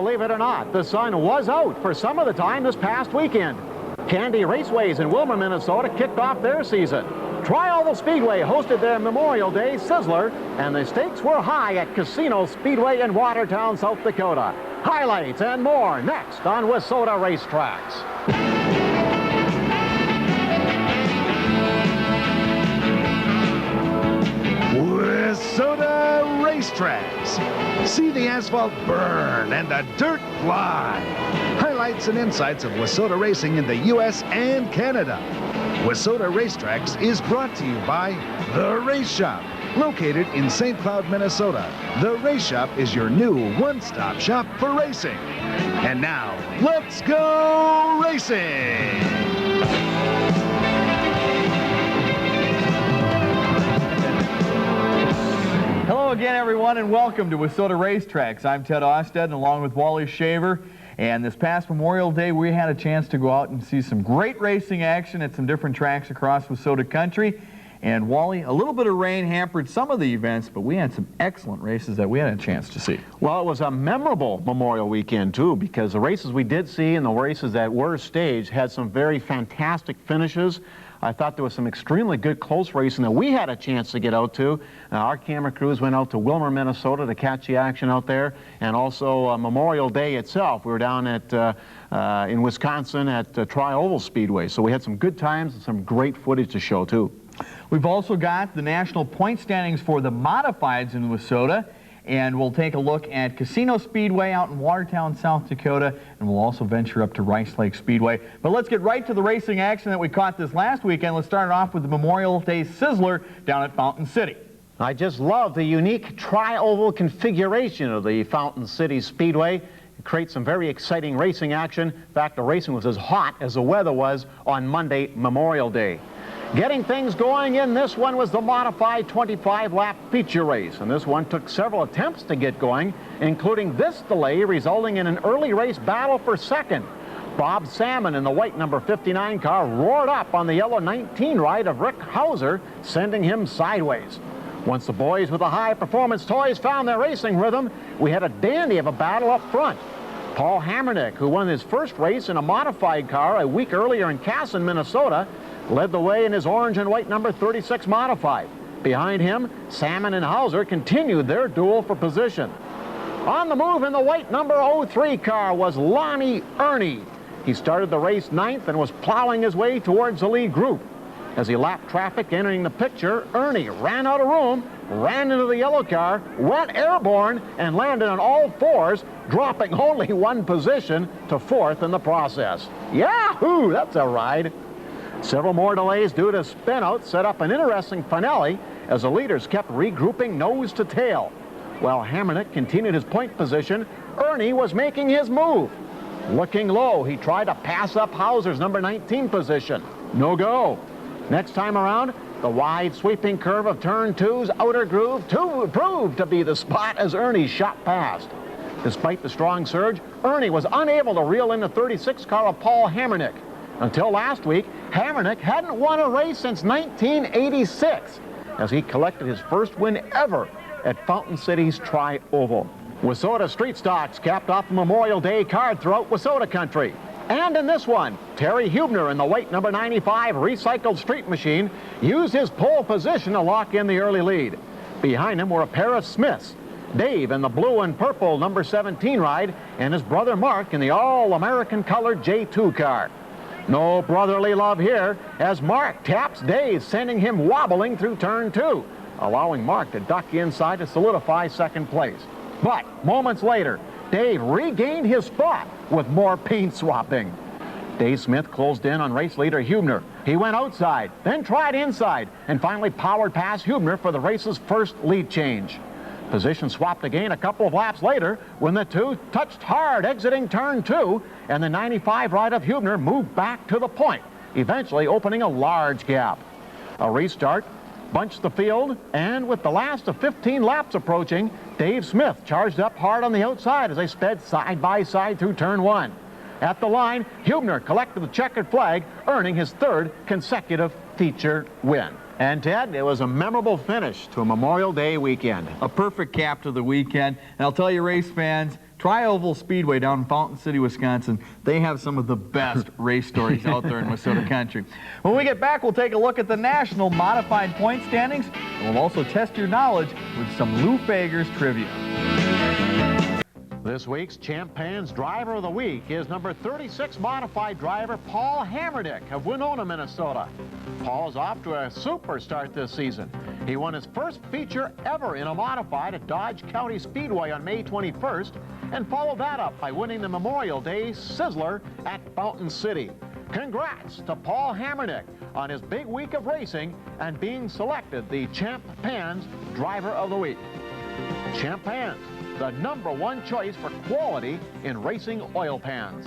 Believe it or not, the sun was out for some of the time this past weekend. Candy Raceways in Wilmer, Minnesota kicked off their season. Trioval Speedway hosted their Memorial Day sizzler, and the stakes were high at Casino Speedway in Watertown, South Dakota. Highlights and more next on Wissota Racetracks. Wissota Racetracks. See the asphalt burn and the dirt fly. Highlights and insights of Wissota racing in the U.S. and Canada. Wissota Racetracks is brought to you by The Race Shop, located in St. Cloud, Minnesota. The Race Shop is your new one-stop shop for racing. And now, let's go racing! Hello again, everyone, and welcome to Wissota Racetracks. I'm Ted Osted, and along with Wally Shaver. And this past Memorial Day, we had a chance to go out and see some great racing action at some different tracks across Wissota country. And Wally, a little bit of rain hampered some of the events, but we had some excellent races that we had a chance to see. Well, it was a memorable Memorial weekend, too, because the races we did see and the races that were staged had some very fantastic finishes. I thought there was some extremely good close racing that we had a chance to get out to. Our camera crews went out to Wilmer, Minnesota to catch the action out there, and also Memorial Day itself. We were down at in Wisconsin at Trioval Speedway, so we had some good times and some great footage to show, too. We've also got the national point standings for the modifieds in Wissota, and we'll take a look at Casino Speedway out in Watertown, South Dakota, and we'll also venture up to Rice Lake Speedway. But let's get right to the racing action that we caught this last weekend. Let's start it off with the Memorial Day Sizzler down at Fountain City. I just love the unique tri-oval configuration of the Fountain City Speedway. It creates some very exciting racing action. In fact, the racing was as hot as the weather was on Monday, Memorial Day. Getting things going in this one was the modified 25-lap feature race, and this one took several attempts to get going, including this delay resulting in an early race battle for second. Bob Salmon in the white number 59 car roared up on the yellow 19 ride of Rick Hauser, sending him sideways. Once the boys with the high-performance toys found their racing rhythm, we had a dandy of a battle up front. Paul Hamernik, who won his first race in a modified car a week earlier in Casson, Minnesota, led the way in his orange and white number 36 modified. Behind him, Salmon and Hauser continued their duel for position. On the move in the white number 03 car was Lonnie Earney. He started the race ninth and was plowing his way towards the lead group. As he lapped traffic entering the picture, Earney ran out of room, ran into the yellow car, went airborne, and landed on all fours, dropping only one position to fourth in the process. Yahoo! That's a ride. Several more delays due to spinouts set up an interesting finale as the leaders kept regrouping nose to tail. While Hamernik continued his point position, Earney was making his move. Looking low, he tried to pass up Hauser's number 19 position. No go. Next time around, the wide sweeping curve of turn two's outer groove proved to be the spot as Earney shot past. Despite the strong surge, Earney was unable to reel in the 36 car of Paul Hamernik. Until last week, Hamernik hadn't won a race since 1986, as he collected his first win ever at Fountain City's Tri-Oval. Wissota Street Stocks capped off the Memorial Day card throughout Wissota country. And in this one, Terry Huebner in the white number 95 recycled street machine used his pole position to lock in the early lead. Behind him were a pair of Smiths, Dave in the blue and purple number 17 ride, and his brother Mark in the all-American colored J2 car. No brotherly love here, as Mark taps Dave, sending him wobbling through turn two, allowing Mark to duck inside to solidify second place. But moments later, Dave regained his spot with more paint swapping. Dave Smith closed in on race leader Huebner. He went outside, then tried inside, and finally powered past Huebner for the race's first lead change. Position swapped again a couple of laps later when the two touched hard exiting turn two, and the 95 ride of Huebner moved back to the point, eventually opening a large gap. A restart bunched the field, and with the last of 15 laps approaching, Dave Smith charged up hard on the outside as they sped side by side through turn one. At the line, Huebner collected the checkered flag, earning his third consecutive feature win. And Ted, it was a memorable finish to a Memorial Day weekend. A perfect cap to the weekend. And I'll tell you, race fans, Trioval Speedway down in Fountain City, Wisconsin. They have some of the best race stories out there in Wissota country. When we get back, we'll take a look at the national modified point standings, and we'll also test your knowledge with some Lou Fager's trivia. This week's Champ Pan's Driver of the Week is number 36 modified driver Paul Hamernik of Winona, Minnesota. Paul is off to a super start this season. He won his first feature ever in a modified at Dodge County Speedway on May 21st and followed that up by winning the Memorial Day Sizzler at Fountain City. Congrats to Paul Hamernik on his big week of racing and being selected the Champ Pan's Driver of the Week. Champ Pans, the #1 choice for quality in racing oil pans.